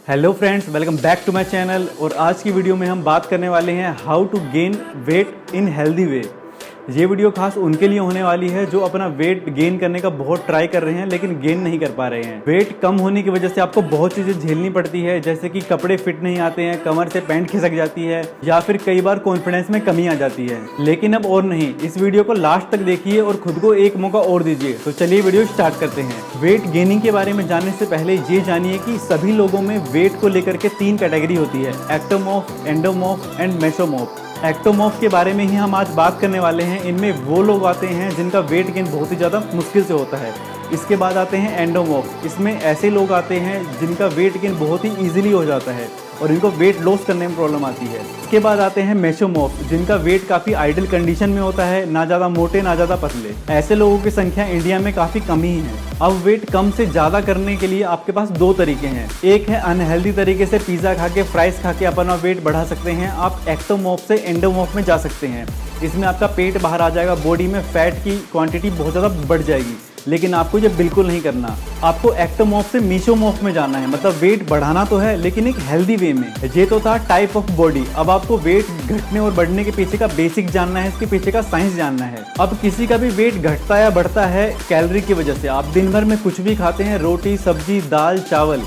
Hello friends, welcome back to my channel. और आज की वीडियो में हम बात करने वाले हैं how to gain weight in healthy way. ये वीडियो खास उनके लिए होने वाली है जो अपना वेट गेन करने का बहुत ट्राई कर रहे हैं लेकिन गेन नहीं कर पा रहे हैं। वेट कम होने की वजह से आपको बहुत चीजें झेलनी पड़ती है, जैसे कि कपड़े फिट नहीं आते हैं, कमर से पैंट खिसक जाती है या फिर कई बार कॉन्फिडेंस में कमी आ जाती है। लेकिन अब और नहीं, इस वीडियो को लास्ट तक देखिए और खुद को एक मौका और दीजिए। तो चलिए वीडियो स्टार्ट करते हैं। वेट गेनिंग के बारे में जानने से पहले ये जानिए कि सभी लोगों में वेट को लेकर के 3 कैटेगरी होती है, ectomorph, endomorph and mesomorph. Ectomorph के बारे में ही हम आज बात करने वाले हैं। इनमें वो लोग आते हैं जिनका वेट गेन बहुत ही ज़्यादा मुश्किल से होता है। इसके बाद आते हैं एंडोमॉर्फ। इसमें ऐसे लोग आते हैं जिनका वेट गेन बहुत ही ईजिली हो जाता है और इनको वेट लॉस करने में प्रॉब्लम आती है। इसके बाद आते हैं मेसोमॉर्फ, जिनका वेट काफ़ी आइडल कंडीशन में होता है, ना ज़्यादा मोटे ना ज़्यादा पतले। ऐसे लोगों की संख्या इंडिया में काफ़ी कम ही है। अब वेट कम से ज़्यादा करने के लिए आपके पास 2 तरीके हैं। एक है अनहेल्दी तरीके से पिज़्ज़ा खा के, फ्राइज खा के अपना वेट बढ़ा सकते हैं। आप एक्टोमॉर्फ से एंडोमॉर्फ में जा सकते हैं। इसमें आपका पेट बाहर आ जाएगा, बॉडी में फैट की क्वांटिटी बहुत ज़्यादा बढ़ जाएगी। लेकिन आपको ये बिल्कुल नहीं करना। आपको एक्टोमॉर्फ से मेसोमॉर्फ में जाना है, मतलब वेट बढ़ाना तो है लेकिन एक हेल्दी वे में। ये तो था टाइप ऑफ बॉडी। अब आपको वेट घटने और बढ़ने के पीछे का बेसिक जानना है, इसके पीछे का साइंस जानना है। अब किसी का भी वेट घटता या बढ़ता है कैलोरी की वजह से। आप दिन भर में कुछ भी खाते हैं, रोटी, सब्जी, दाल, चावल,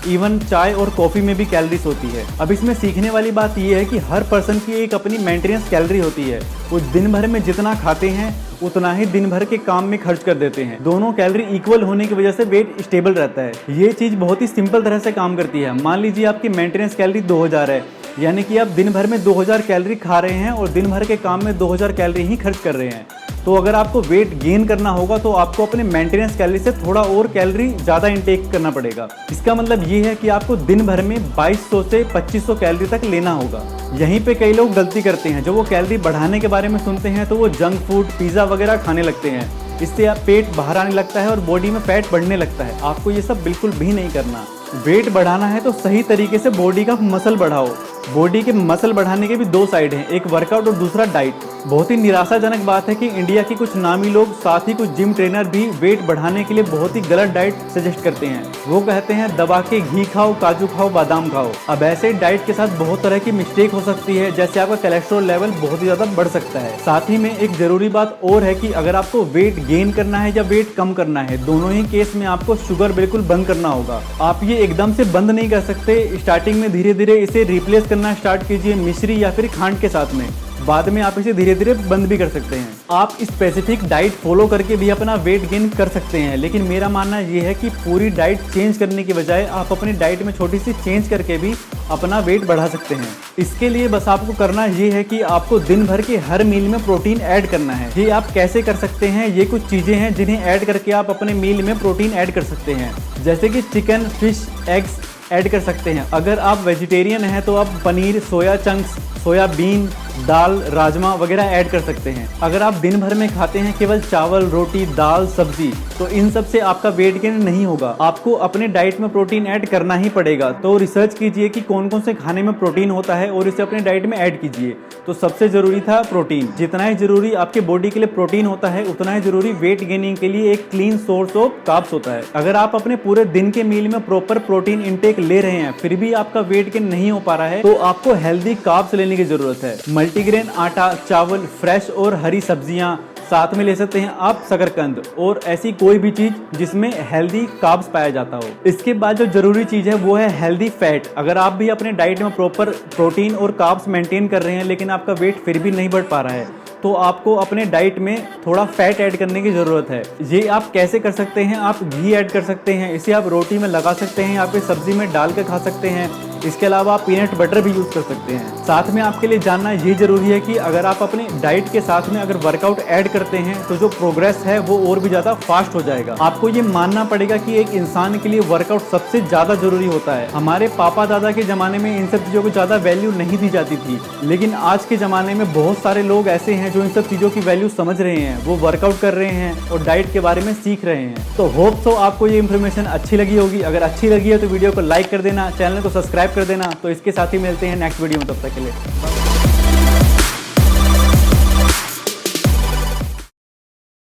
इवन चाय और कॉफ़ी में भी कैलोरीज होती है। अब इसमें सीखने वाली बात यह है कि हर पर्सन की एक अपनी मेंटेनेंस कैलोरी होती है। वो दिन भर में जितना खाते हैं उतना ही दिन भर के काम में खर्च कर देते हैं। दोनों कैलोरी इक्वल होने की वजह से वेट स्टेबल रहता है। ये चीज़ बहुत ही सिंपल तरह से काम करती है। मान लीजिए आपकी मेंटेनेंस कैलोरी 2000 है, यानी कि आप दिन भर में 2000 कैलोरी खा रहे हैं और दिन भर के काम में 2000 कैलोरी ही खर्च कर रहे हैं। तो अगर आपको वेट गेन करना होगा तो आपको अपने मेंटेनेंस कैलोरी से थोड़ा और कैलोरी ज़्यादा इंटेक करना पड़ेगा। इसका मतलब ये है कि आपको दिन भर में 2200 से 2500 कैलोरी तक लेना होगा। यहीं पे कई लोग गलती करते हैं। जब वो कैलोरी बढ़ाने के बारे में सुनते हैं तो वो जंक फूड, पिज़्ज़ा वगैरह खाने लगते हैं। इससे आप पेट बाहर आने लगता है और बॉडी में फैट बढ़ने लगता है। आपको ये सब बिल्कुल भी नहीं करना। वेट बढ़ाना है तो सही तरीके से बॉडी का मसल बढ़ाओ। बॉडी के मसल बढ़ाने के भी 2 साइड हैं, एक वर्कआउट और दूसरा डाइट। बहुत ही निराशाजनक बात है कि इंडिया के कुछ नामी लोग, साथ ही कुछ जिम ट्रेनर भी वेट बढ़ाने के लिए बहुत ही गलत डाइट सजेस्ट करते हैं। वो कहते हैं दबा के घी खाओ, काजू खाओ, बादाम खाओ। अब ऐसे डाइट के साथ बहुत तरह की मिस्टेक हो सकती है, जैसे आपका कोलेस्ट्रॉल लेवल बहुत ही ज़्यादा बढ़ सकता है। साथ ही में एक जरूरी बात और है कि अगर आपको वेट गेन करना है या वेट कम करना है, दोनों ही केस में आपको शुगर बिल्कुल बंद करना होगा। आप ये एकदम से बंद नहीं कर सकते। स्टार्टिंग में धीरे धीरे इसे रिप्लेस करना स्टार्ट कीजिए मिश्री या फिर खांड के साथ में। बाद में आप इसे धीरे धीरे बंद भी कर सकते हैं। आप स्पेसिफिक डाइट फॉलो करके भी अपना वेट गेन कर सकते हैं, लेकिन मेरा मानना यह है कि पूरी डाइट चेंज करने की बजाय आप अपनी डाइट में छोटी सी चेंज करके भी अपना वेट बढ़ा सकते हैं। इसके लिए बस आपको करना ये है कि आपको दिन भर के हर मील में प्रोटीन ऐड करना है। ये आप कैसे कर सकते हैं? ये कुछ चीज़ें हैं जिन्हें ऐड करके आप अपने मील में प्रोटीन ऐड कर सकते हैं, जैसे कि चिकन, फिश, एग्स ऐड कर सकते हैं। अगर आप वेजिटेरियन हैं तो आप पनीर, सोया चंक्स, सोयाबीन, दाल, राजमा वगैरह ऐड कर सकते हैं। अगर आप दिन भर में खाते हैं केवल चावल, रोटी, दाल, सब्जी, तो इन सब से आपका वेट गेन नहीं होगा। आपको अपने डाइट में प्रोटीन ऐड करना ही पड़ेगा। तो रिसर्च कीजिए कि कौन कौन से खाने में प्रोटीन होता है और इसे अपने डाइट में ऐड कीजिए। तो सबसे जरूरी था प्रोटीन। जितना ही जरूरी आपके बॉडी के लिए प्रोटीन होता है, उतना ही जरूरी वेट गेनिंग के लिए एक क्लीन सोर्स ऑफ कार्ब्स होता है। अगर आप अपने पूरे दिन के मील में प्रॉपर प्रोटीन इंटेक ले रहे हैं फिर भी आपका वेट गेन नहीं हो पा रहा है, तो आपको हेल्दी कार्ब्स लेने की जरूरत है। मल्टीग्रेन आटा, चावल, फ्रेश और हरी सब्जियां, साथ में ले सकते हैं आप शकरकंद और ऐसी कोई भी चीज जिसमें हेल्दी कार्ब्स पाया जाता हो। इसके बाद जो जरूरी चीज है वो है हेल्दी फैट। अगर आप भी अपने डाइट में प्रॉपर प्रोटीन और कार्ब्स मेंटेन कर रहे हैं लेकिन आपका वेट फिर भी नहीं बढ़ पा रहा है, तो आपको अपने डाइट में थोड़ा फैट ऐड करने की ज़रूरत है। ये आप कैसे कर सकते हैं? आप घी ऐड कर सकते हैं, इसे आप रोटी में लगा सकते हैं या फिर सब्जी में डाल कर खा सकते हैं। इसके अलावा आप पीनट बटर भी यूज़ कर सकते हैं। साथ में आपके लिए जानना ये जरूरी है कि अगर आप अपने डाइट के साथ में अगर वर्कआउट ऐड करते हैं तो जो प्रोग्रेस है वो और भी ज़्यादा फास्ट हो जाएगा। आपको ये मानना पड़ेगा कि एक इंसान के लिए वर्कआउट सबसे ज़्यादा जरूरी होता है। हमारे पापा दादा के ज़माने में इन सब चीज़ों को ज़्यादा वैल्यू नहीं दी जाती थी, लेकिन आज के ज़माने में बहुत सारे लोग ऐसे हैं जो इन सब चीज़ों की वैल्यू समझ रहे हैं। वो वर्कआउट कर रहे हैं और डाइट के बारे में सीख रहे हैं। तो होप सो आपको ये इन्फॉर्मेशन अच्छी लगी होगी। अगर अच्छी लगी है तो वीडियो को लाइक कर देना, चैनल को सब्सक्राइब कर देना। तो इसके साथ ही मिलते हैं नेक्स्ट वीडियो में, तब तक के लिए।